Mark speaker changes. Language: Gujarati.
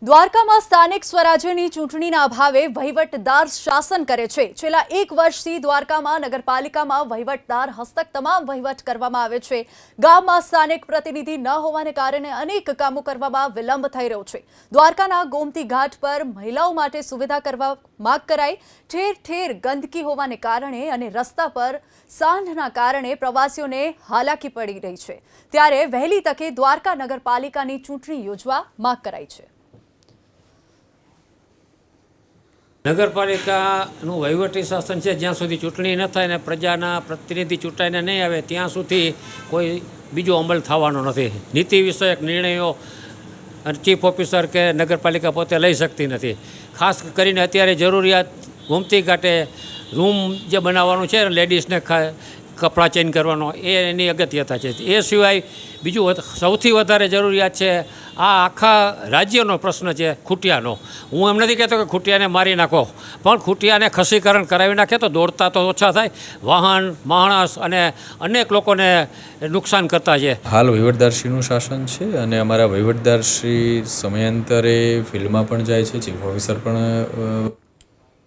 Speaker 1: દ્વારકામાં સ્થાનિક સ્વરાજ્યની ચૂંટણીના અભાવે વહીવટદાર શાસન કરે છે। છેલ્લા 1 વર્ષથી દ્વારકામાં નગરપાલિકામાં વહીવટદાર હસ્તક તમામ વહીવટ કરવામાં આવે છે। ગામમાં સ્થાનિક પ્રતિનિધિ ન હોવાને કારણે અનેક કામો કરવામાં વિલંબ થઈ રહ્યો છે। દ્વારકાના ગોમતી ઘાટ પર મહિલાઓ માટે સુવિધા કરવા માંગ કરાઈ। ઠેર ઠેર ગંદકી હોવાને કારણે અને રસ્તા પર સાંઢના કારણે પ્રવાસીઓને હાલાકી પડી રહી છે। ત્યારે વહેલી તકે દ્વારકા નગરપાલિકાની ચૂંટણી યોજવા માંગ કરાઈ છે।
Speaker 2: નગરપાલિકાનું વહીવટી શાસન છે જ્યાં સુધી ચૂંટણી ન થાય ને પ્રજાના પ્રતિનિધિ ચૂંટાઈને નહીં આવે ત્યાં સુધી કોઈ બીજો અમલ થવાનો નથી। નીતિ વિષયક નિર્ણયો ચીફ ઓફિસર કે નગરપાલિકા પોતે લઈ શકતી નથી। ખાસ કરીને અત્યારે જરૂરિયાત ગોમતી ઘાટે રૂમ જે બનાવવાનું છે લેડીઝને કપડાં ચેન્જ કરવાનો એની અગત્યતા છે। એ સિવાય બીજું સૌથી વધારે જરૂરિયાત છે આ આખા રાજ્યનો પ્રશ્ન છે ખૂટિયાનો। હું એમ નથી કહેતો કે ખૂટિયાને મારી નાખો, પણ ખૂટિયાને ખસીકરણ કરાવી નાખે તો દોડતા તો ઓછા થાય, વાહન માણસ અને અનેક લોકોને નુકસાન કરતા છે।
Speaker 3: હાલ વહીવટદારશ્રીનું શાસન છે અને અમારા વહીવટદારશ્રી સમયાંતરે ફિલ્ડમાં પણ જાય છે, ચીફ ઓફિસર પણ